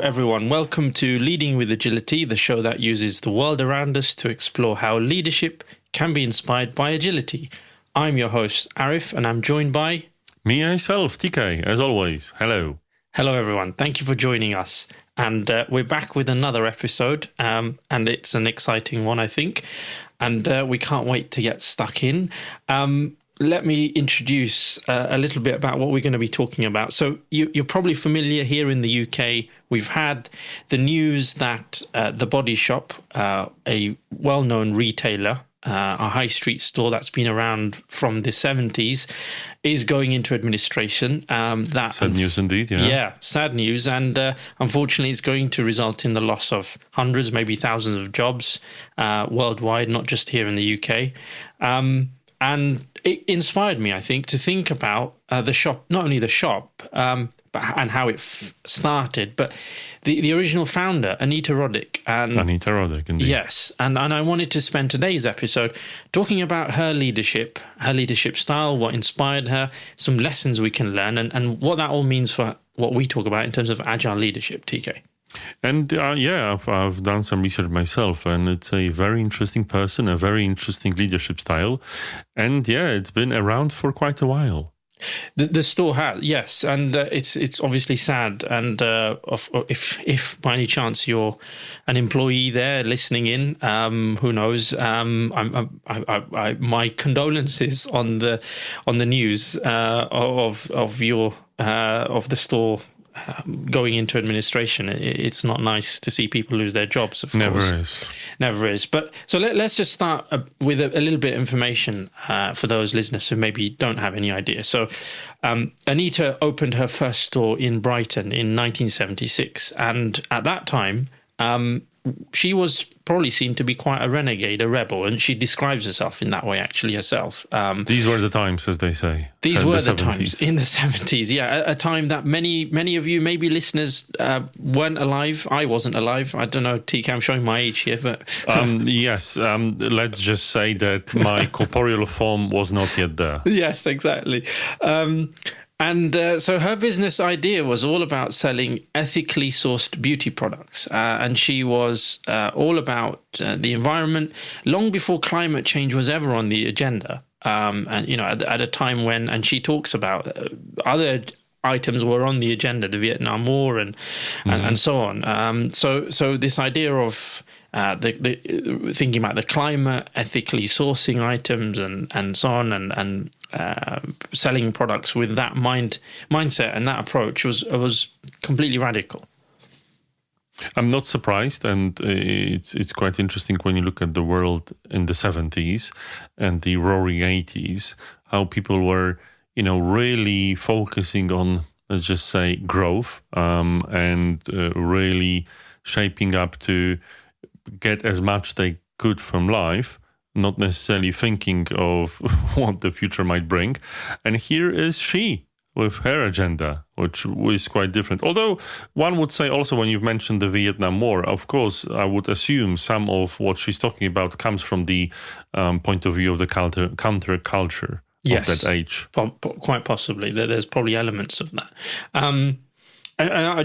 everyone. Welcome to Leading with Agility, the show that uses the world around us to explore how leadership can be inspired by agility. I'm your host, Arif, and I'm joined by... Me, myself, TK, as always. Hello. Hello, everyone. Thank you for joining us. And we're back with another episode, and it's an exciting one, I think. And we can't wait to get stuck in. Let me introduce a little bit about what we're going to be talking about. So you're probably familiar here in the UK. We've had the news that The Body Shop, a well-known retailer, a high street store that's been around from the 70s, is going into administration. Sad news indeed, yeah. Yeah, sad news. And unfortunately, it's going to result in the loss of hundreds, maybe thousands of jobs worldwide, not just here in the UK. And it inspired me, I think, to think about the shop, not only the shop, and how it started, but the original founder, Anita Roddick. Anita Roddick, indeed. Yes, and I wanted to spend today's episode talking about her leadership style, what inspired her, some lessons we can learn, and what that all means for what we talk about in terms of agile leadership, TK. And I've done some research myself, and it's a very interesting person, a very interesting leadership style. And it's been around for quite a while. The store has, yes, and it's obviously sad. And if by any chance you're an employee there listening in, who knows? My condolences on the news of the store going into administration. It's not nice to see people lose their jobs, of course. Never is. But so let's just start with a little bit of information for those listeners who maybe don't have any idea. So Anita opened her first store in Brighton in 1976. And at that time, she was probably seen to be quite a renegade, a rebel, and she describes herself in that way, actually, herself. These were the times, as they say. These were the times in the 70s, yeah, a time that many of you, maybe listeners, weren't alive. I wasn't alive. I don't know, TK, I'm showing my age here, but... Yes, let's just say that my corporeal form was not yet there. Yes, exactly. And so her business idea was all about selling ethically sourced beauty products. And she was all about the environment long before climate change was ever on the agenda. And, you know, at a time when, and she talks about other items were on the agenda, the Vietnam War and so on. So this idea of the thinking about the climate, ethically sourcing items and so on, and selling products with that mindset and that approach was completely radical. I'm not surprised, and it's quite interesting when you look at the world in the 70s and the roaring 80s, how people were, you know, really focusing on, let's just say, growth, and really shaping up to get as much they could from life, not necessarily thinking of what the future might bring. And here is she with her agenda, which was quite different. Although one would say also, when you've mentioned the Vietnam War, of course, I would assume some of what she's talking about comes from the point of view of the counterculture of that age. Quite possibly. There's probably elements of that.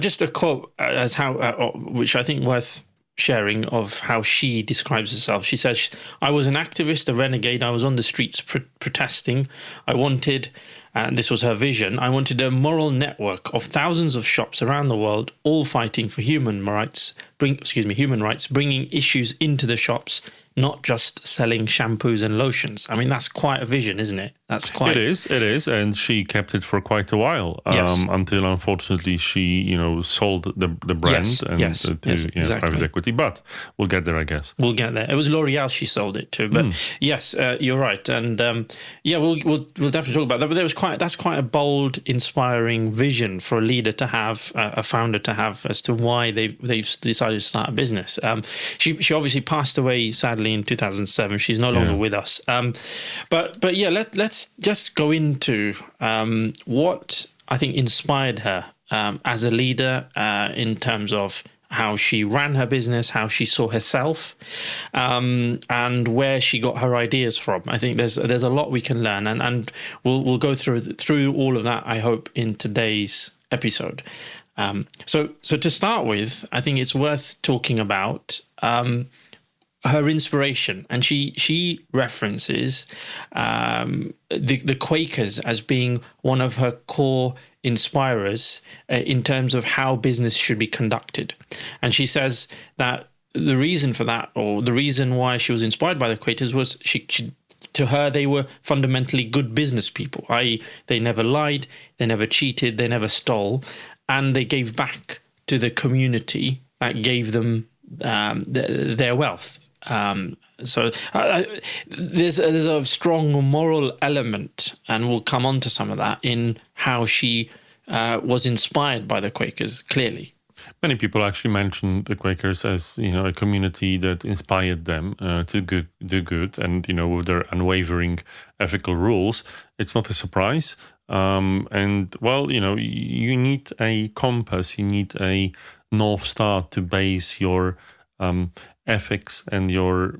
Just a quote as how, which I think worth sharing, of how she describes herself. She says, "I was an activist, a renegade. I was on the streets protesting. I wanted, and this was her vision, I wanted a moral network of thousands of shops around the world, all fighting for human rights, bringing issues into the shops, not just selling shampoos and lotions." I mean, that's quite a vision, isn't it? It is, and she kept it for quite a while, until unfortunately she, sold the brand to private equity. But we'll get there, I guess. We'll get there. It was L'Oreal she sold it to, but yes, you're right, and we'll definitely talk about that. But that's quite a bold, inspiring vision for a leader to have, a founder to have, as to why they've decided to start a business. She obviously passed away sadly in 2007. She's no longer with us. But yeah, let's just go into what I think inspired her as a leader, in terms of how she ran her business, how she saw herself, and where she got her ideas from. I think there's a lot we can learn, and we'll go through all of that, I hope, in today's episode. So to start with, I think it's worth talking about her inspiration, and she references the Quakers as being one of her core inspirers in terms of how business should be conducted. And she says that the reason for that, or the reason why she was inspired by the Quakers, was she to her, they were fundamentally good business people, i.e. they never lied, they never cheated, they never stole, and they gave back to the community that gave them their wealth. So there's a strong moral element, and we'll come on to some of that, in how she was inspired by the Quakers, clearly. Many people actually mention the Quakers as, a community that inspired them to do good, and, with their unwavering ethical rules. It's not a surprise. And, well, you need a compass, you need a North Star to base your ethics and your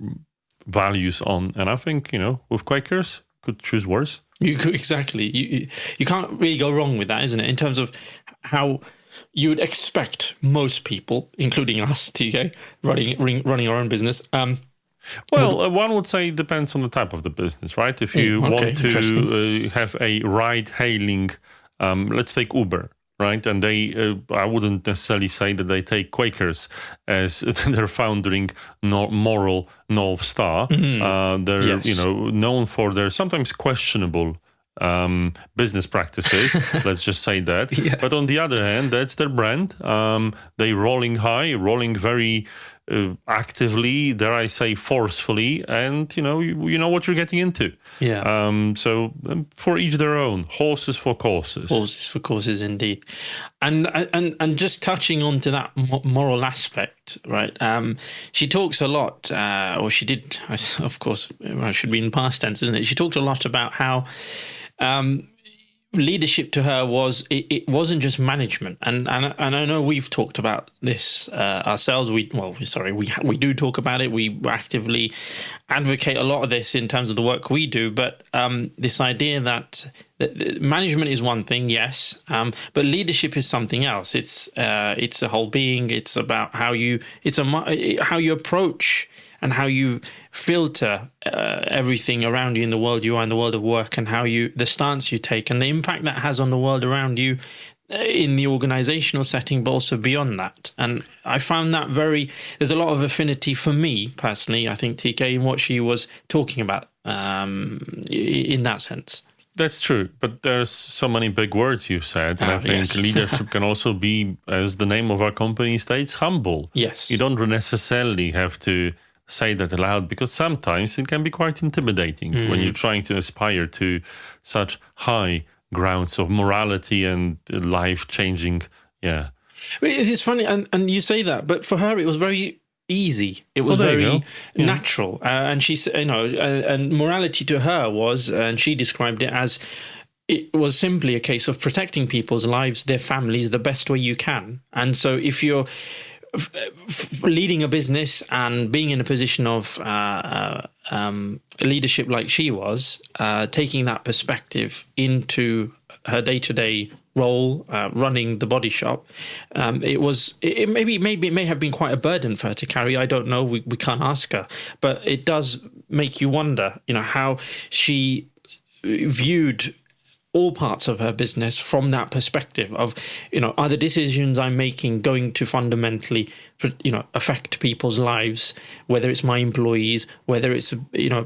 values on. And I think, with Quakers, could choose worse. You could, exactly. You can't really go wrong with that, isn't it? In terms of how you would expect most people, including us, TK, running our own business. Well, one would say it depends on the type of the business, right? If you want to have a ride-hailing, let's take Uber, right? And they, I wouldn't necessarily say that they take Quakers as their founding moral North Star. They're, known for their sometimes questionable business practices, let's just say that. Yeah. But on the other hand, that's their brand. They rolling high, rolling very actively, dare I say forcefully, and you know what you're getting into. Yeah. So for each their own. Horses for courses. Horses for courses, indeed. And just touching on to that moral aspect, right? She talks a lot, or she did, of course, it should be in past tense, isn't it? She talked a lot about how leadership to her was, it wasn't just management, and I know we've talked about this ourselves. We do talk about it. We actively advocate a lot of this in terms of the work we do. But this idea that management is one thing, yes, but leadership is something else. It's a whole being. It's about how you approach and how you filter everything around you in the world you are, in the world of work, and the stance you take and the impact that has on the world around you in the organizational setting, but also beyond that. And I found that there's a lot of affinity for me personally, I think, TK, in what she was talking about in that sense. That's true, but there's so many big words you've said, and I think leadership can also be, as the name of our company states, humble. Yes. You don't necessarily have to say that aloud, because sometimes it can be quite intimidating when you're trying to aspire to such high grounds of morality and life-changing. Yeah. It's funny, and you say that, but for her it was very easy. It was very natural. And she said, and morality to her was, and she described it as, it was simply a case of protecting people's lives, their families, the best way you can. And so if you're leading a business and being in a position of leadership like she was, taking that perspective into her day-to-day role, running the body shop, it may have been quite a burden for her to carry. I don't know. We can't ask her, but it does make you wonder, how she viewed all parts of her business from that perspective of, are the decisions I'm making going to fundamentally, affect people's lives, whether it's my employees, whether it's,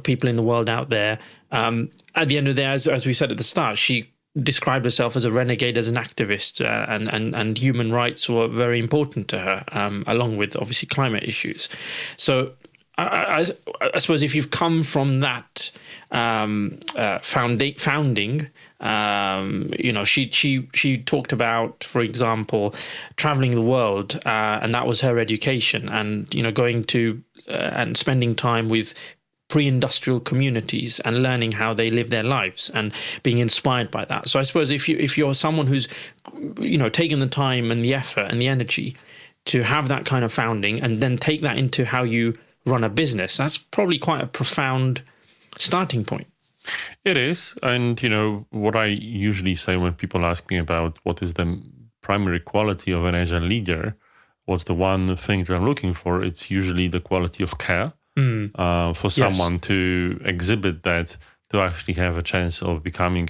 people in the world out there. At the end of the day, as we said at the start, she described herself as a renegade, as an activist, and human rights were very important to her, along with obviously climate issues. So I suppose if you've come from that founding, she talked about, for example, traveling the world, and that was her education, and going to and spending time with pre-industrial communities and learning how they live their lives and being inspired by that. So I suppose if you're someone who's taken the time and the effort and the energy to have that kind of founding and then take that into how you run a business, that's probably quite a profound starting point. It is. And what I usually say when people ask me about what is the primary quality of an agile leader, what's the one thing that I'm looking for? It's usually the quality of care for someone to exhibit that, to actually have a chance of becoming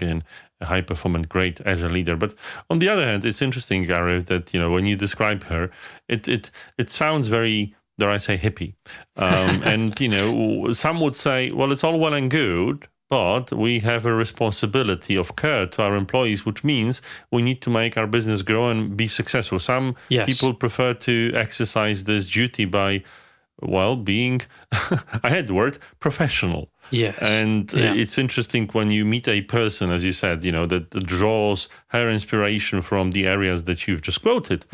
a high-performant, great agile leader. But on the other hand, it's interesting, Gary, that when you describe her, it sounds very, dare I say, hippie. And some would say, well, it's all well and good, but we have a responsibility of care to our employees, which means we need to make our business grow and be successful. Some people prefer to exercise this duty by, being, I had the word, professional. Yes. And it's interesting when you meet a person, as you said, that draws her inspiration from the areas that you've just quoted,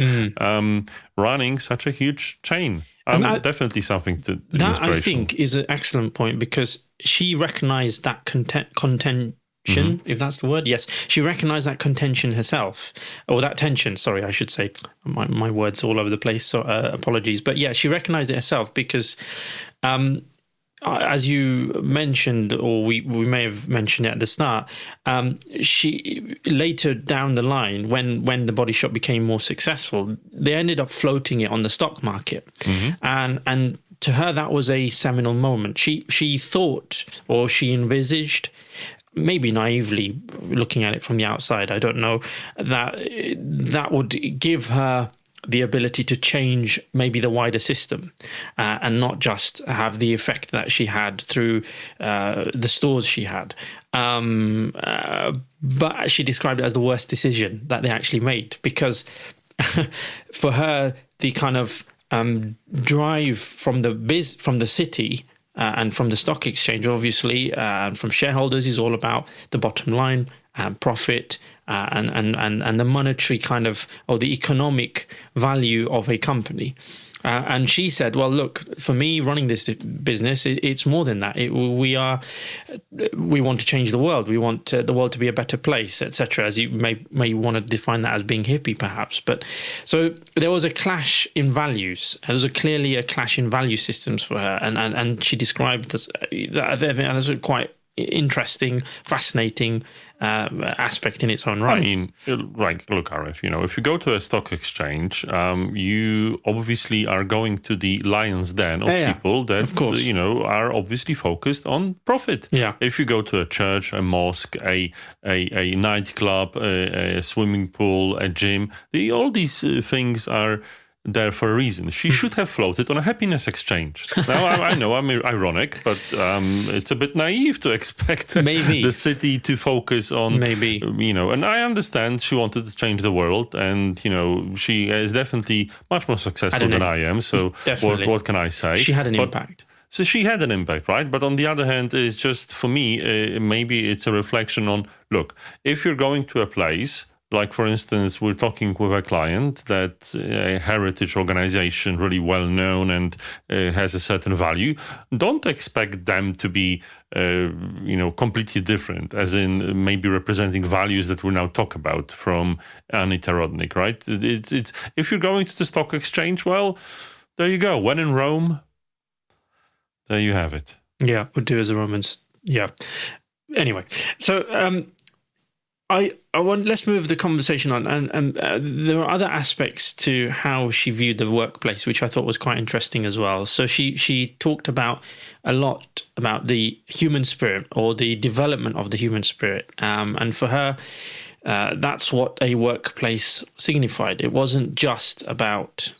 running such a huge chain. Definitely something to that I think is an excellent point, because she recognized that contention, if that's the word. Yes, she recognized that contention herself, or that tension. Sorry, I should say. My words all over the place. So apologies, but yeah, she recognized it herself because, as you mentioned, or we may have mentioned it at the start, she later down the line, when the Body Shop became more successful, they ended up floating it on the stock market, and to her that was a seminal moment. She thought, or she envisaged, maybe naively looking at it from the outside, I don't know, that would give her the ability to change maybe the wider system, and not just have the effect that she had through the stores she had. But she described it as the worst decision that they actually made, because for her, the kind of drive from the city and from the stock exchange, obviously, and from shareholders, is all about the bottom line, profit, and the monetary kind of, or the economic value of a company. And she said, well, look, for me, running this business, it's more than that. We want to change the world. We want the world to be a better place, etc. As you may want to define that as being hippie, perhaps. But so there was a clash in values. There was clearly a clash in value systems for her. And she described this, as a quite interesting, fascinating aspect in its own right. I mean, look, Arif, if you go to a stock exchange, you obviously are going to the lion's den of people that, of course, are obviously focused on profit. Yeah. If you go to a church, a mosque, a nightclub, a swimming pool, a gym, all these things are there for a reason. She should have floated on a happiness exchange. Now, I know I'm ironic, but it's a bit naive to expect the city to focus on, and I understand she wanted to change the world, and, she is definitely much more successful than I am, so what can I say? She had an impact. So she had an impact, right? But on the other hand, it's just, for me, maybe it's a reflection on, look, if you're going to a place, like, for instance, we're talking with a client that a heritage organization, really well known and has a certain value. Don't expect them to be, completely different, as in maybe representing values that we'll now talk about from Anita Roddick, right? It's if you're going to the stock exchange, well, there you go. When in Rome, there you have it. Yeah, would do as the Romans. Yeah. Anyway, so let's move the conversation on, and there are other aspects to how she viewed the workplace, which I thought was quite interesting as well. So she talked a lot about the human spirit, or the development of the human spirit, and for her, that's what a workplace signified. It wasn't just about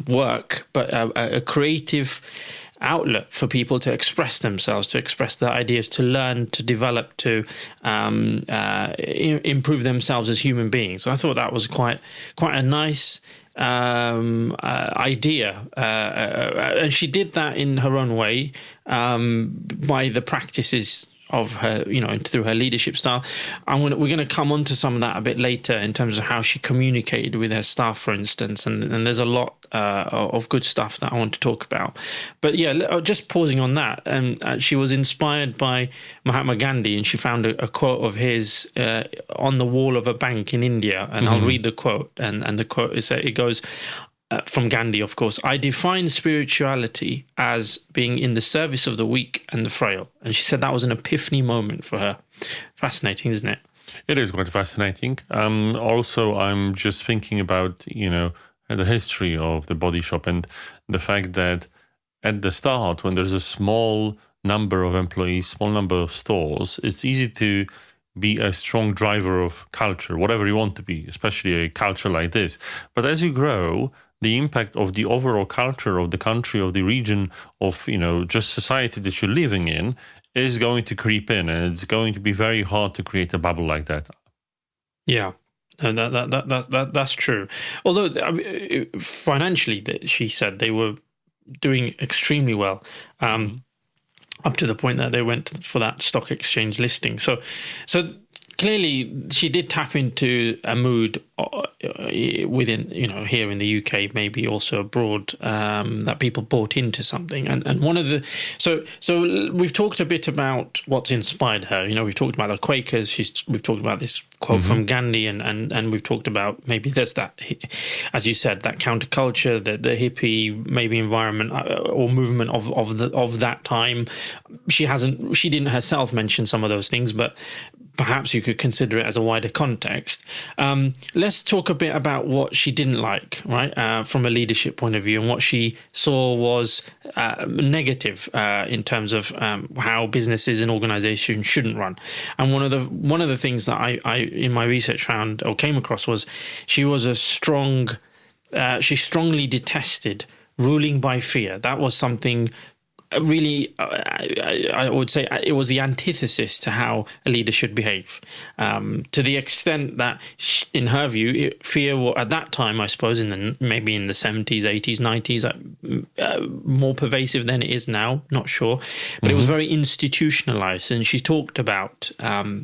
work, but a creative outlet for people to express themselves, to express their ideas, to learn, to develop, to improve themselves as human beings. So I thought that was quite a nice idea, and she did that in her own way, by the practices of her, through her leadership style. We're going to come on to some of that a bit later in terms of how she communicated with her staff, for instance, and there's a lot of good stuff that I want to talk about. But yeah, just pausing on that, she was inspired by Mahatma Gandhi, and she found a quote of his on the wall of a bank in India, and I'll read the quote, and the quote is, it goes, from Gandhi, of course, I define spirituality as being in the service of the weak and the frail. And she said that was an epiphany moment for her. Fascinating, isn't it? It is quite fascinating. Also, I'm just thinking about, the history of the Body Shop and the fact that at the start, when there's a small number of employees, small number of stores, it's easy to be a strong driver of culture, whatever you want to be, especially a culture like this. But as you grow, the impact of the overall culture of the country, of the region, of, just society that you're living in is going to creep in, and it's going to be very hard to create a bubble like that. Yeah. And that's true. Although financially, she said they were doing extremely well, up to the point that they went for that stock exchange listing. So clearly, she did tap into a mood within, here in the UK, maybe also abroad, that people bought into something. And one of the so we've talked a bit about what's inspired her. We've talked about the Quakers. We've talked about this quote from Gandhi, and we've talked about maybe there's that, as you said, that counterculture, the hippie maybe environment or movement of that time. She didn't herself mention some of those things, but perhaps you could consider it as a wider context. Let's talk a bit about what she didn't like, right, from a leadership point of view, and what she saw was negative in terms of how businesses and organizations shouldn't run. And one of the things that I in my research found or came across was she strongly detested ruling by fear. That was something really, I would say it was the antithesis to how a leader should behave, to the extent that, in her view, fear at that time, I suppose, maybe in the 70s, 80s, 90s, more pervasive than it is now, not sure. But it was very institutionalized. And she talked about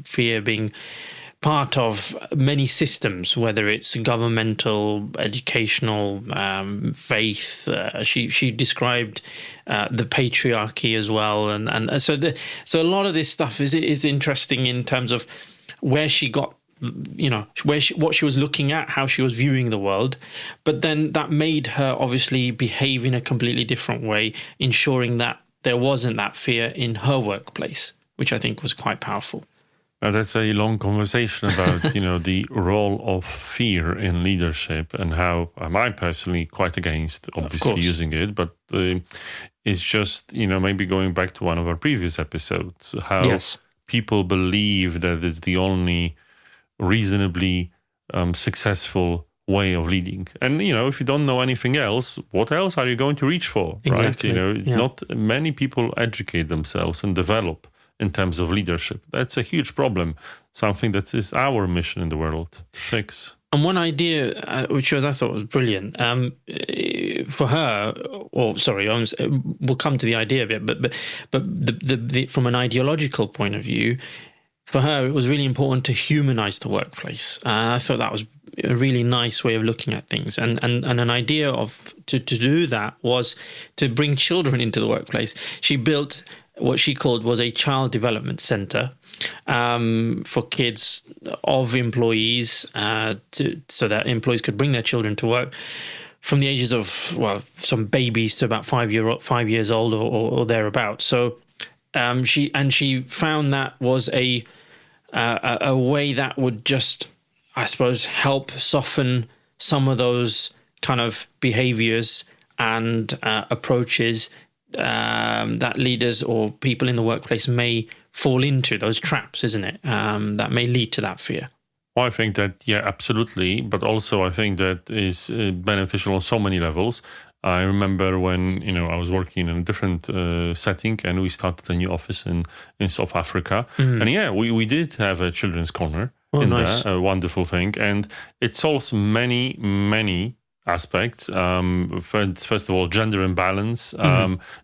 fear being part of many systems, whether it's governmental, educational, faith. She described the patriarchy as well, and so a lot of this stuff is interesting in terms of where she got, what she was looking at, how she was viewing the world, but then that made her obviously behave in a completely different way, ensuring that there wasn't that fear in her workplace, which I think was quite powerful. That's a long conversation about, the role of fear in leadership and how I'm personally quite against, obviously, using it. But it's just, maybe going back to one of our previous episodes, how people believe that it's the only reasonably successful way of leading. And, if you don't know anything else, what else are you going to reach for, exactly. right? Not many people educate themselves and develop in terms of leadership. That's a huge problem, something that is our mission in the world to fix. And one idea, which I thought was brilliant, for her, we'll come to the idea a bit, but the from an ideological point of view, for her, it was really important to humanize the workplace. I thought that was a really nice way of looking at things. And an idea of to do that was to bring children into the workplace. She built what she called was a child development center for kids of employees, so that employees could bring their children to work from the ages of, some babies to about 5 years old or thereabouts. So she found that was a way that would just, I suppose, help soften some of those kind of behaviors and approaches that leaders or people in the workplace may fall into, those traps, isn't it? That may lead to that fear. Well, I think that, absolutely. But also I think that is beneficial on so many levels. I remember when, I was working in a different setting and we started a new office in South Africa. And we did have a children's corner there, a wonderful thing. And it solves many, many aspects. First of all, gender imbalance,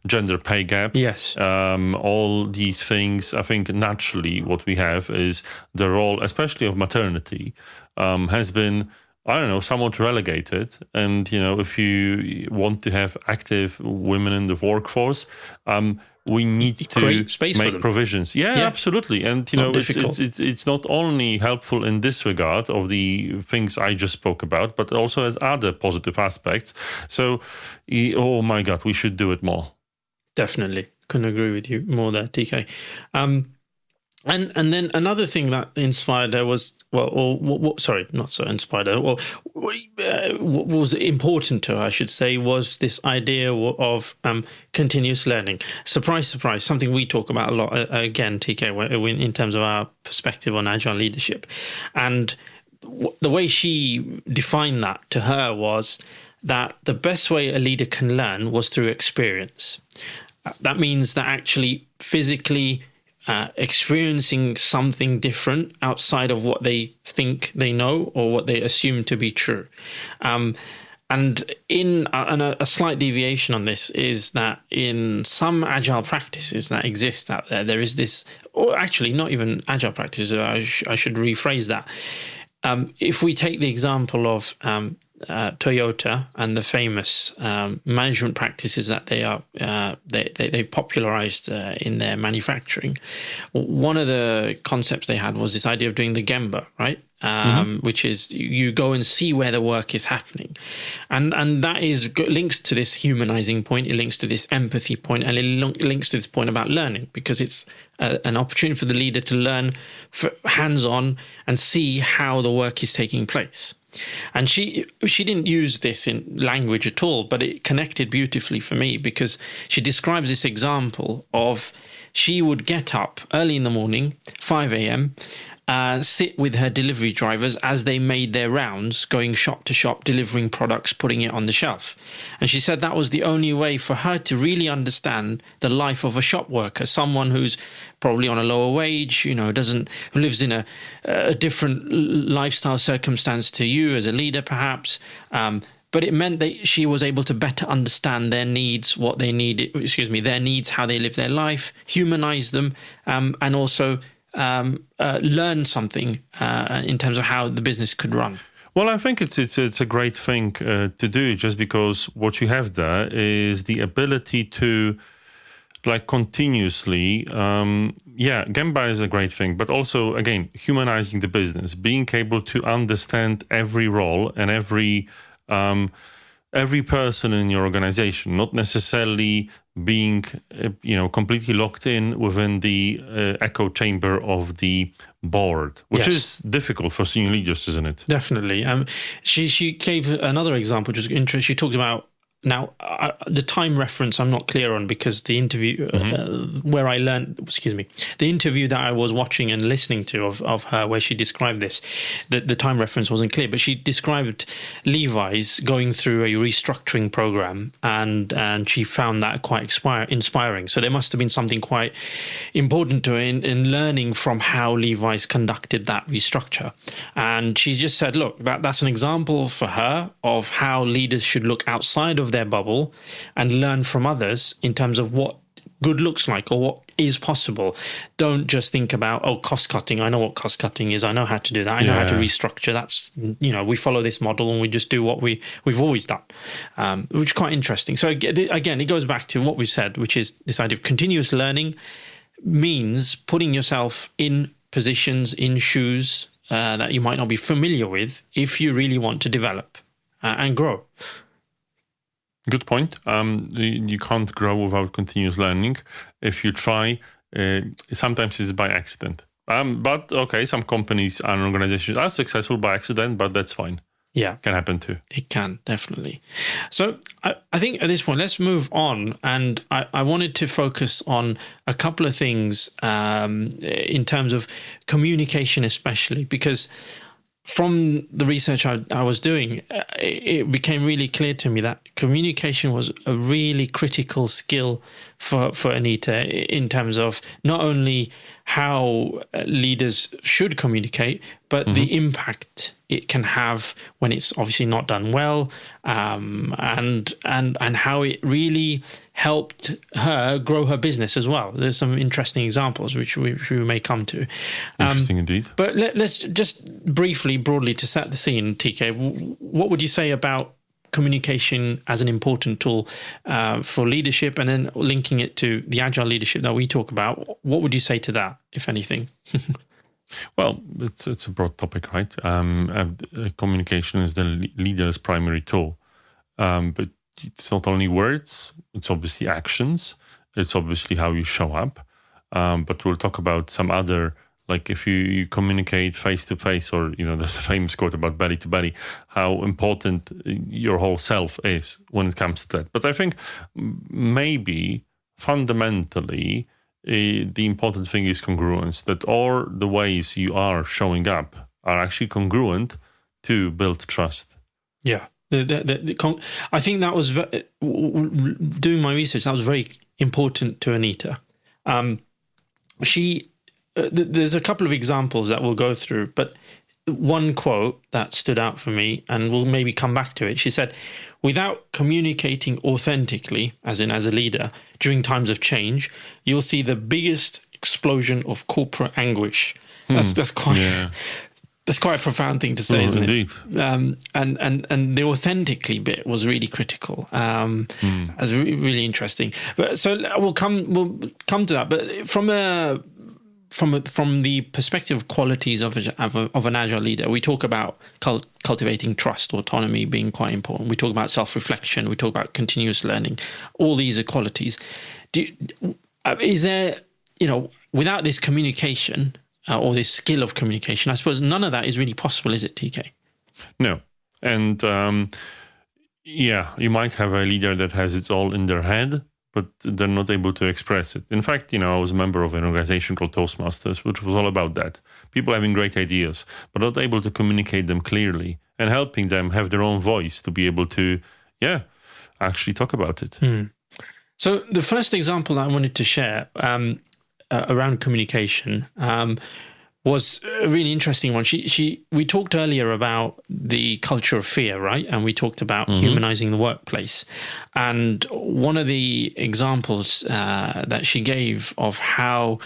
gender pay gap. Yes. All these things, I think naturally what we have is the role, especially of maternity, has been, somewhat relegated. And, if you want to have active women in the workforce, we need to make provisions. Yeah, absolutely. And, it's not only helpful in this regard of the things I just spoke about, but also has other positive aspects. So, oh my God, we should do it more. Definitely. Couldn't agree with you more there, TK. And then another thing that inspired her was, sorry, not so inspired her. Well, what was important to her, I should say, was this idea of continuous learning. Surprise, surprise, something we talk about a lot, again, TK, in terms of our perspective on agile leadership. And the way she defined that to her was that the best way a leader can learn was through experience. That means that actually physically experiencing something different outside of what they think they know or what they assume to be true. And a slight deviation on this is that in some agile practices that exist out there, there is this, or actually not even agile practices, I should rephrase that. If we take the example of Toyota and the famous management practices that they popularized in their manufacturing, one of the concepts they had was this idea of doing the Gemba, right? Which is you go and see where the work is happening, and that is links to this humanizing point. It links to this empathy point, and it links to this point about learning, because it's an opportunity for the leader to learn hands-on and see how the work is taking place. And she didn't use this in language at all, but it connected beautifully for me, because she describes this example of she would get up early in the morning, 5 a.m., sit with her delivery drivers as they made their rounds, going shop to shop, delivering products, putting it on the shelf. And she said that was the only way for her to really understand the life of a shop worker, someone who's probably on a lower wage, who lives in a different lifestyle circumstance to you as a leader, perhaps. But it meant that she was able to better understand their needs, their needs, how they live their life, humanize them, and also learn something in terms of how the business could run. Well, I think it's a great thing to do, just because what you have there is the ability to, like, continuously, Gemba is a great thing, but also, again, humanizing the business, being able to understand every role and every person in your organization, not necessarily being, completely locked in within the echo chamber of the board, which is difficult for senior leaders, isn't it? Definitely. She gave another example, which was interesting. She talked about, now, the time reference I'm not clear on, because the interview where I learned, the interview that I was watching and listening to of her, where she described this, the time reference wasn't clear, but she described Levi's going through a restructuring program, and she found that quite inspiring. So there must have been something quite important to her in learning from how Levi's conducted that restructure. And she just said, look, that's an example for her of how leaders should look outside of their bubble and learn from others in terms of what good looks like or what is possible. Don't just think about, cost cutting. I know what cost cutting is. I know how to do that. I know how to restructure. That's, we follow this model and we just do what we've always done, which is quite interesting. So again, it goes back to what we said, which is this idea of continuous learning means putting yourself in positions, in shoes that you might not be familiar with, if you really want to develop and grow. Good point. You can't grow without continuous learning. If you try, sometimes it's by accident. But okay, some companies and organizations are successful by accident, but that's fine. Yeah. Can happen too. It can, definitely. So I think at this point, let's move on. And I wanted to focus on a couple of things in terms of communication, especially, because from the research I was doing, it became really clear to me that communication was a really critical skill for Anita, in terms of not only how leaders should communicate, but the impact it can have when it's obviously not done well, and how it really helped her grow her business as well. There's some interesting examples which we may come to. Interesting indeed. But let's just broadly to set the scene, TK, what would you say about communication as an important tool for leadership, and then linking it to the agile leadership that we talk about? What would you say to that, if anything? Well, it's a broad topic, right? Communication is the leader's primary tool. But it's not only words, it's obviously actions. It's obviously how you show up. but we'll talk about some other, like if you communicate face to face, or there's a famous quote about belly to belly, how important your whole self is when it comes to that. But I think maybe fundamentally the important thing is congruence, that all the ways you are showing up are actually congruent to build trust. Yeah. I think that was, doing my research, that was very important to Anita. There's a couple of examples that we'll go through, but one quote that stood out for me, and we'll maybe come back to it. She said, "Without communicating authentically, as in as a leader, during times of change, you'll see the biggest explosion of corporate anguish." That's quite... That's quite a profound thing to say, isn't it? And the authentically bit was really critical. As really interesting. But so we'll come to that. But from the perspective of qualities of an agile leader, we talk about cultivating trust, autonomy being quite important. We talk about self-reflection. We talk about continuous learning. All these are qualities. Is there, without this communication, or this skill of communication, I suppose none of that is really possible, is it, TK? No. And you might have a leader that has it all in their head, but they're not able to express it. In fact, I was a member of an organization called Toastmasters, which was all about that. People having great ideas, but not able to communicate them clearly, and helping them have their own voice to be able to, actually talk about it. So the first example I wanted to share around communication was a really interesting one. We talked earlier about the culture of fear, right? And we talked about humanizing the workplace. And one of the examples that she gave of how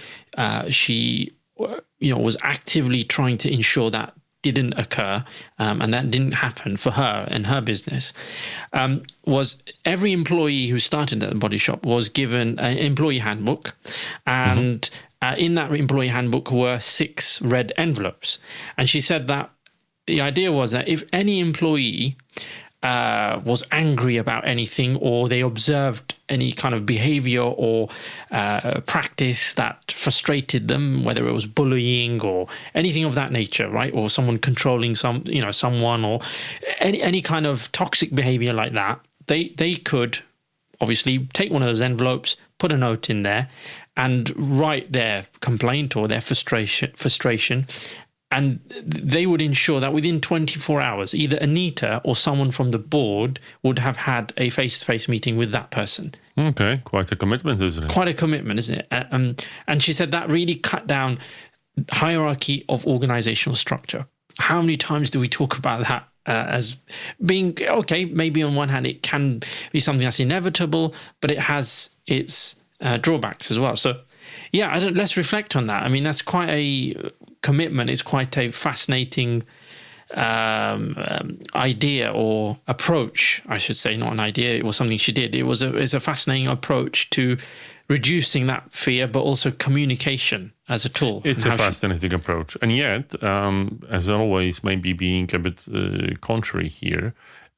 she, was actively trying to ensure that didn't occur, and that didn't happen for her and her business, was every employee who started at the Body Shop was given an employee handbook, and in that employee handbook were 6 red envelopes. And she said that the idea was that if any employee was angry about anything, or they observed any kind of behavior or practice that frustrated them, whether it was bullying or anything of that nature, right? Or someone controlling someone, or any kind of toxic behavior like that, they could obviously take one of those envelopes, put a note in there, and write their complaint or their frustration. And they would ensure that within 24 hours, either Anita or someone from the board would have had a face-to-face meeting with that person. Okay, quite a commitment, isn't it? Quite a commitment, isn't it? And she said that really cut down hierarchy of organizational structure. How many times do we talk about that as being, okay, maybe on one hand it can be something that's inevitable, but it has its drawbacks as well. So, let's reflect on that. I mean, that's quite a commitment. It's quite a fascinating idea or approach, I should say, not an idea. It was something she did. It's a fascinating approach to reducing that fear, but also communication as a tool. It's a fascinating approach. And yet, as always, maybe being a bit contrary here,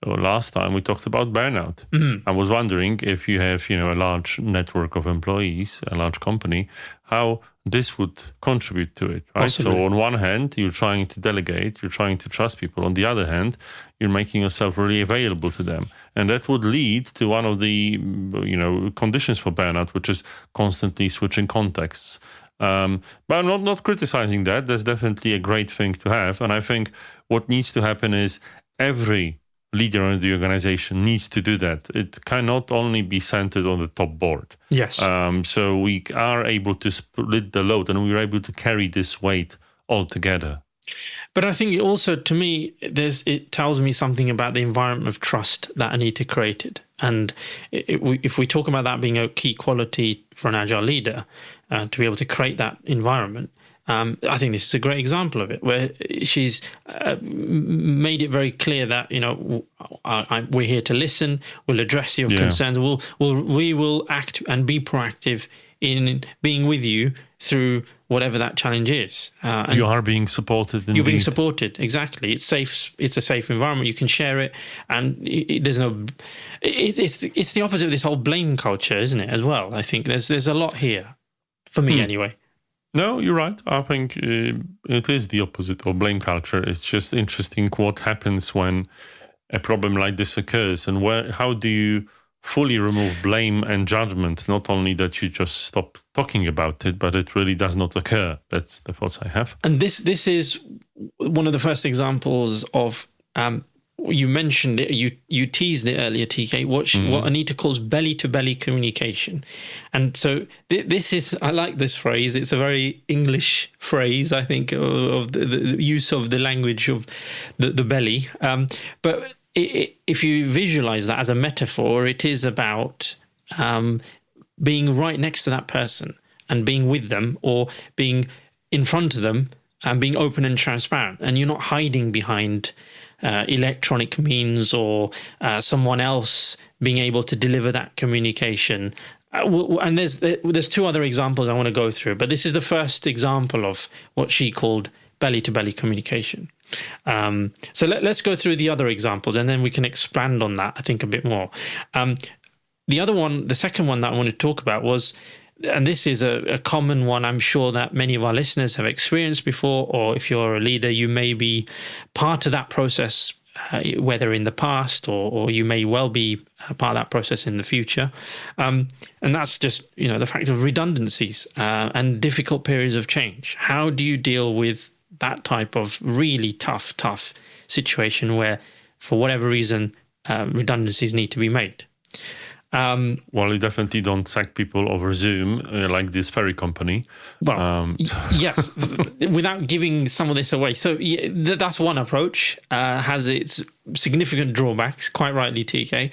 last time we talked about burnout. I was wondering if you have, a large network of employees, a large company, how this would contribute to it, right? Possibly. So on one hand, you're trying to delegate, you're trying to trust people. On the other hand, you're making yourself really available to them. And that would lead to one of the, conditions for burnout, which is constantly switching contexts. But I'm not criticizing that. That's definitely a great thing to have. And I think what needs to happen is every leader in the organization needs to do that. It cannot only be centered on the top board. Yes. So we are able to split the load, and we're able to carry this weight all together. But I think also, to me, it tells me something about the environment of trust that Anita created. And if we talk about that being a key quality for an agile leader, to be able to create that environment, I think this is a great example of it, where she's made it very clear that we're here to listen. We'll address your concerns. We will act and be proactive in being with you through whatever that challenge is. And you are being supported. Indeed. You're being supported, exactly. It's safe. It's a safe environment. You can share it, and there's no. It's the opposite of this whole blame culture, isn't it? As well, I think there's a lot here for me anyway. No, you're right. I think it is the opposite of blame culture. It's just interesting what happens when a problem like this occurs, and how do you fully remove blame and judgment? Not only that you just stop talking about it, but it really does not occur. That's the thoughts I have. And this is one of the first examples of you mentioned it, you teased it earlier, TK, what Anita calls belly-to-belly communication. And so this is, I like this phrase. It's a very English phrase, I think, of the use of the language of the belly. But if you visualize that as a metaphor, it is about being right next to that person and being with them, or being in front of them and being open and transparent. And you're not hiding behind electronic means or someone else being able to deliver that communication. And there's two other examples I want to go through, but this is the first example of what she called belly-to-belly communication. So let's go through the other examples, and then we can expand on that, I think, a bit more. The second one that I want to talk about was, and this is a common one I'm sure that many of our listeners have experienced before, or if you're a leader, you may be part of that process, whether in the past or you may well be part of that process in the future. And that's just, the fact of redundancies and difficult periods of change. How do you deal with that type of really tough situation where, for whatever reason, redundancies need to be made? Well, you definitely don't sack people over Zoom like this ferry company. Well, yes, without giving some of this away. So that's one approach, has its significant drawbacks, quite rightly, TK.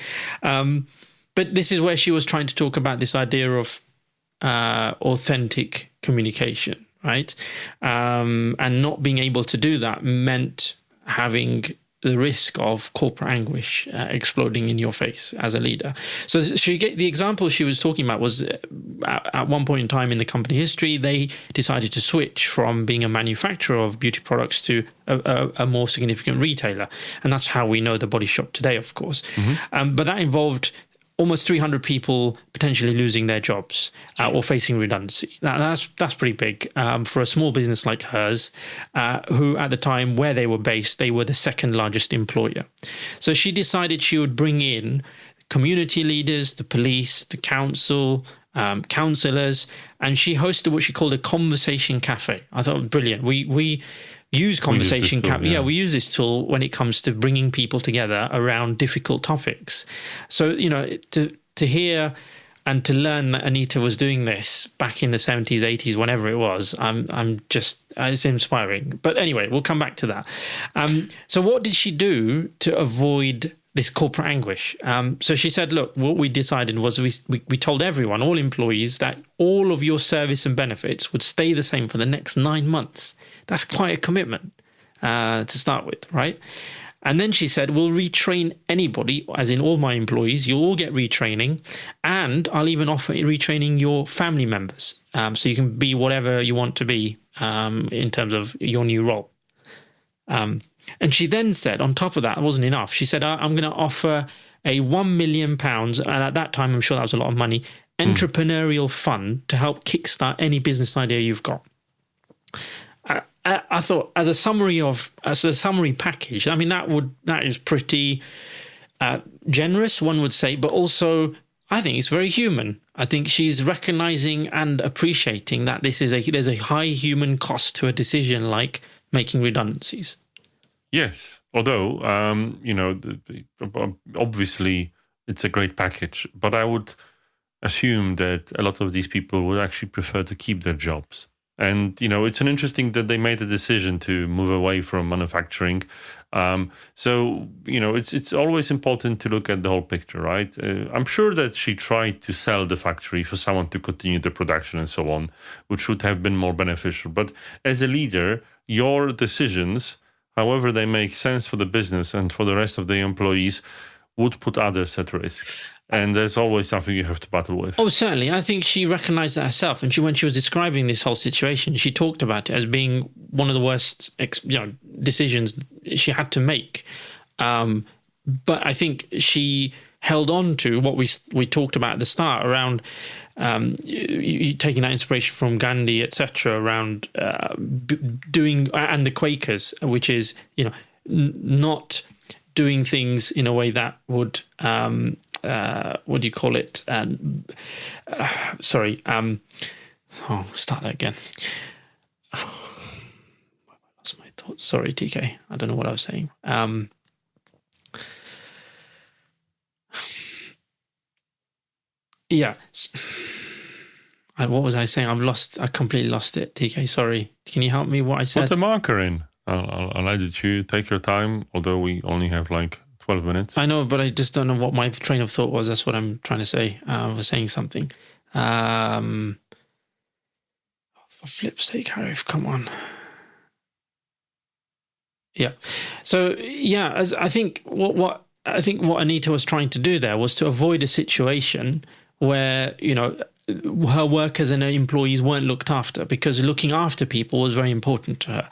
But this is where she was trying to talk about this idea of authentic communication, right? And not being able to do that meant having the risk of corporate anguish exploding in your face as a leader. So the example she was talking about was at one point in time in the company history, they decided to switch from being a manufacturer of beauty products to a more significant retailer. And that's how we know the Body Shop today, of course. But that involved almost 300 people potentially losing their jobs or facing redundancy. That's pretty big for a small business like hers, who at the time where they were based, they were the second largest employer. So she decided she would bring in community leaders, the police, the council, councillors, and she hosted what she called a conversation cafe. I thought, brilliant. We use conversation cafe. We use this tool when it comes to bringing people together around difficult topics. So, to hear and to learn that Anita was doing this back in the 70s, 80s, whenever it was, it's inspiring. But anyway, we'll come back to that. So what did she do to avoid this corporate anguish? So she said, look, what we decided was we told everyone, all employees, that all of your service and benefits would stay the same for the next 9 months. That's quite a commitment to start with, right? And then she said, we'll retrain anybody, as in all my employees. You'll all get retraining, and I'll even offer retraining your family members. So you can be whatever you want to be in terms of your new role. And she then said, on top of that, it wasn't enough. She said, I'm going to offer a £1 million, and at that time, I'm sure that was a lot of money, entrepreneurial fund to help kickstart any business idea you've got. I thought, as a summary package, I mean, that is pretty generous, one would say, but also I think it's very human. I think she's recognizing and appreciating that there's a high human cost to a decision like making redundancies. Yes, although obviously it's a great package, but I would assume that a lot of these people would actually prefer to keep their jobs. And, it's an interesting that they made a decision to move away from manufacturing. So, it's always important to look at the whole picture, right? I'm sure that she tried to sell the factory for someone to continue the production and so on, which would have been more beneficial. But as a leader, your decisions, however they make sense for the business and for the rest of the employees, would put others at risk. And there's always something you have to battle with. Oh, certainly. I think she recognized that herself. And when she was describing this whole situation, she talked about it as being one of the worst decisions she had to make. But I think she held on to what we talked about at the start around taking that inspiration from Gandhi, etc., around doing, and the Quakers, which is, not doing things in a way that would, what do you call it? Start that again. I lost my thoughts. Sorry, TK. I don't know what I was saying. Yeah. What was I saying? I completely lost it. TK, sorry. Can you help me what I said? Put a marker in. I'll edit you. Take your time, although we only have like 12 minutes. I know, but I just don't know what my train of thought was. That's what I'm trying to say. I was saying something. For flip's sake, Harif, come on. Yeah. So, yeah, as I think what Anita was trying to do there was to avoid a situation where, her workers and her employees weren't looked after, because looking after people was very important to her.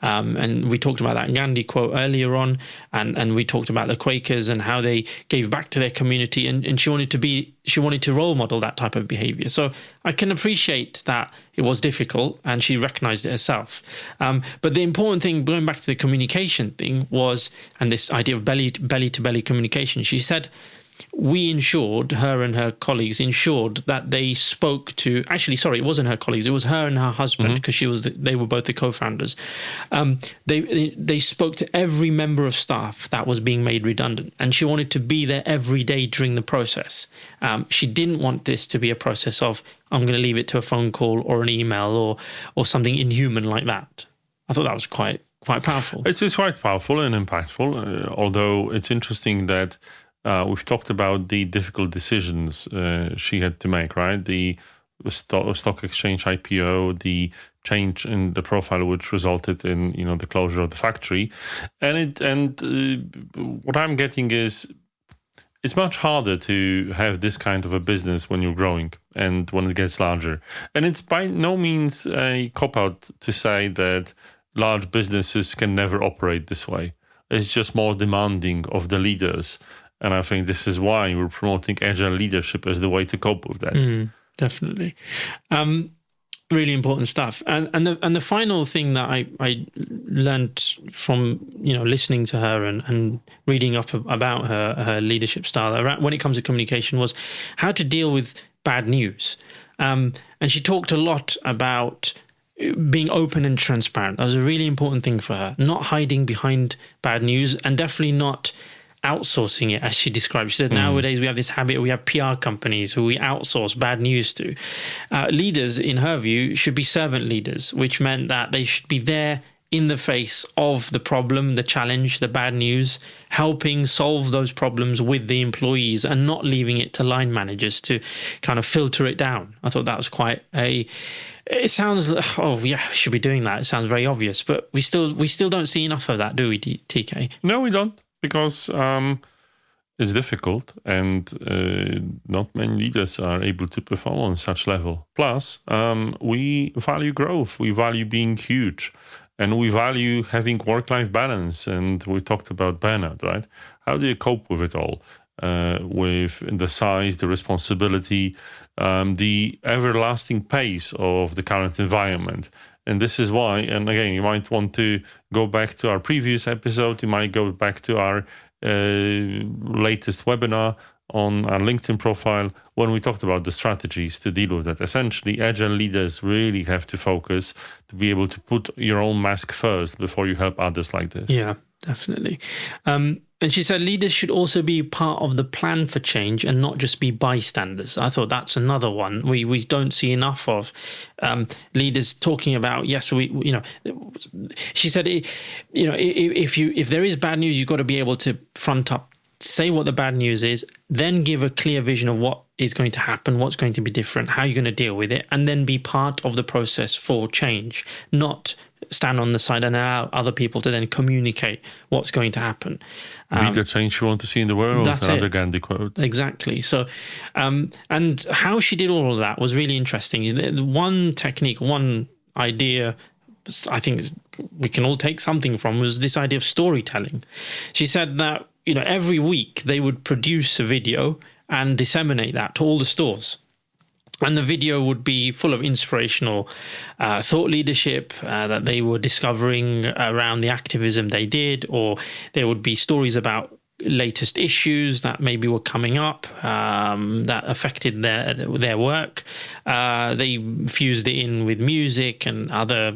And we talked about that Gandhi quote earlier on, and we talked about the Quakers and how they gave back to their community, and she wanted to role model that type of behavior. So I can appreciate that it was difficult, and she recognized it herself. But the important thing, going back to the communication thing, was, and this idea of belly to belly communication, she said, her and her colleagues ensured that they spoke to, actually, sorry, it wasn't her colleagues, it was her and her husband, because they were both the co-founders. They spoke to every member of staff that was being made redundant, and she wanted to be there every day during the process. She didn't want this to be a process of, I'm going to leave it to a phone call or an email or something inhuman like that. I thought that was quite powerful. It's quite powerful and impactful, although it's interesting that we've talked about the difficult decisions she had to make, right? The stock exchange IPO, the change in the profile, which resulted in the closure of the factory, and what I'm getting is it's much harder to have this kind of a business when you're growing and when it gets larger. And it's by no means a cop-out to say that large businesses can never operate this way. It's just more demanding of the leaders. And I think this is why we're promoting agile leadership as the way to cope with that. Definitely. Really important stuff. And the final thing that I learned from, listening to her and reading up about her leadership style when it comes to communication was how to deal with bad news. And she talked a lot about being open and transparent. That was a really important thing for her. Not hiding behind bad news, and definitely not outsourcing it, as she described. She said, nowadays we have this habit, we have PR companies who we outsource bad news to. Leaders, in her view, should be servant leaders, which meant that they should be there in the face of the problem, the challenge, the bad news, helping solve those problems with the employees and not leaving it to line managers to kind of filter it down. I thought that was it sounds, we should be doing that. It sounds very obvious, but we still don't see enough of that, do we, TK? No, we don't. Because it's difficult, and not many leaders are able to perform on such level. Plus, we value growth, we value being huge, and we value having work-life balance. And we talked about burnout, right? How do you cope with it all? With the size, the responsibility, the everlasting pace of the current environment. And this is why, and again, you might want to go back to our previous episode. You might go back to our latest webinar on our LinkedIn profile when we talked about the strategies to deal with that. Essentially, agile leaders really have to focus to be able to put your own mask first before you help others like this. Yeah, definitely. And she said leaders should also be part of the plan for change and not just be bystanders. I thought that's another one we don't see enough of. Leaders talking about, yes, she said, if there is bad news, you've got to be able to front up, say what the bad news is, then give a clear vision of what is going to happen, what's going to be different, how you're going to deal with it, and then be part of the process for change, not stand on the side and allow other people to then communicate what's going to happen. Be the change you want to see in the world. That's another Gandhi quote. Exactly. So, and how she did all of that was really interesting. One technique, one idea I think we can all take something from was this idea of storytelling. She said that, every week they would produce a video and disseminate that to all the stores. And the video would be full of inspirational thought leadership that they were discovering around the activism they did, or there would be stories about latest issues that maybe were coming up that affected their work. They fused it in with music and other,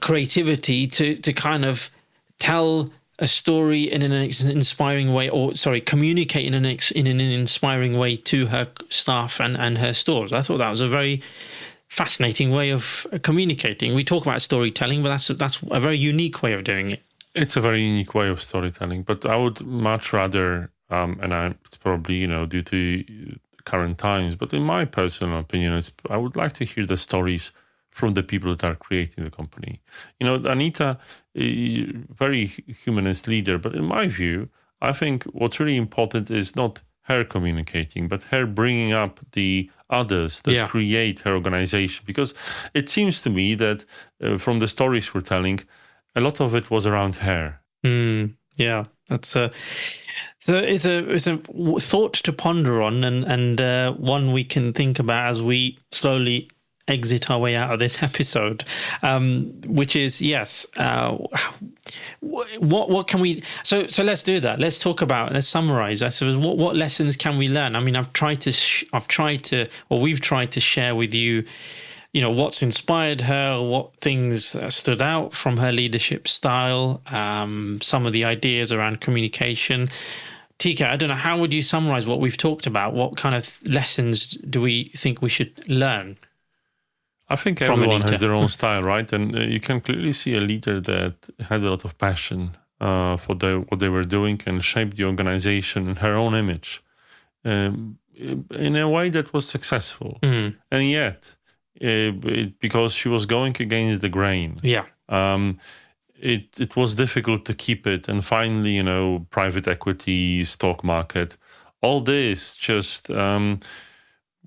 creativity to kind of tell a story in an inspiring way, communicate in an inspiring way to her staff and her stores. I thought that was a very fascinating way of communicating. We talk about storytelling, but that's a very unique way of doing it. It's a very unique way of storytelling, but I would much rather, it's probably, due to current times, but in my personal opinion, I would like to hear the stories from the people that are creating the company. Anita, very humanist leader, but in my view, I think what's really important is not her communicating, but her bringing up the others that create her organization. Because it seems to me that from the stories we're telling, a lot of it was around her. Yeah, that's it's a thought to ponder on, and one we can think about as we slowly exit our way out of this episode, which is what can we? So let's do that. Let's summarize. I suppose what lessons can we learn? I mean, we've tried to share with you, what's inspired her, what things stood out from her leadership style, some of the ideas around communication. TK, I don't know, how would you summarize what we've talked about? What kind of lessons do we think we should learn? I think everyone has their own style, right? And you can clearly see a leader that had a lot of passion for what they were doing and shaped the organization in her own image in a way that was successful. And yet, because she was going against the grain, it was difficult to keep it. And finally, private equity, stock market, all this just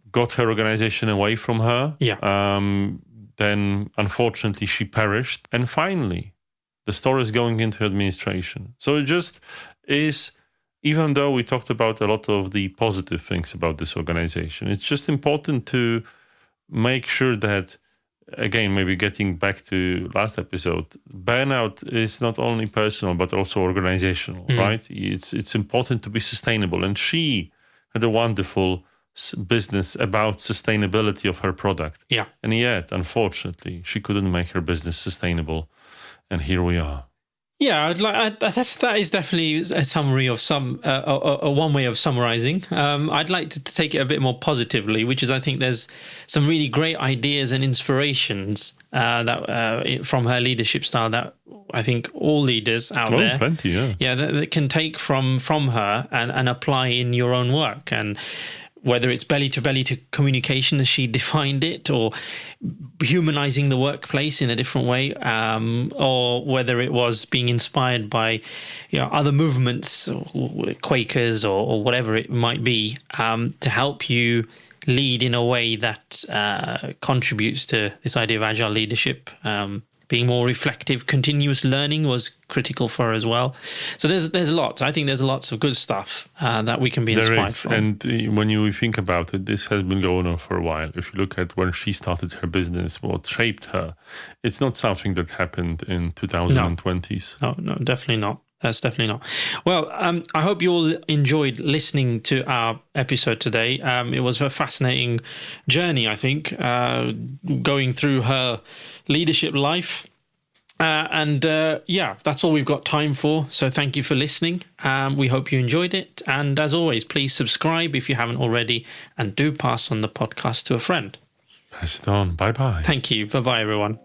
got her organization away from her. Then, unfortunately, she perished. And finally, the store is going into administration. So it just is, even though we talked about a lot of the positive things about this organization, it's just important to make sure that, again, maybe getting back to last episode, burnout is not only personal, but also organizational, right? It's important to be sustainable. And she had a wonderful business about sustainability of her product. And yet, unfortunately, she couldn't make her business sustainable. And here we are. Yeah, that is definitely a summary of one way of summarizing. I'd like to take it a bit more positively, which is I think there's some really great ideas and inspirations that from her leadership style that I think all leaders out there, plenty, that can take from her and apply in your own work. And whether it's belly-to-belly to communication as she defined it, or humanizing the workplace in a different way, or whether it was being inspired by other movements, or Quakers or whatever it might be, to help you lead in a way that contributes to this idea of agile leadership. Being more reflective, continuous learning was critical for her as well. So there's lots. I think there's lots of good stuff that we can be inspired from. And when you think about it, this has been going on for a while. If you look at when she started her business, what shaped her, it's not something that happened in 2020s. No, definitely not. That's definitely not. Well, I hope you all enjoyed listening to our episode today. It was a fascinating journey, I think, going through her leadership life. That's all we've got time for. So thank you for listening. We hope you enjoyed it. And as always, please subscribe if you haven't already, and do pass on the podcast to a friend. Pass it on. Bye-bye. Thank you. Bye-bye, everyone.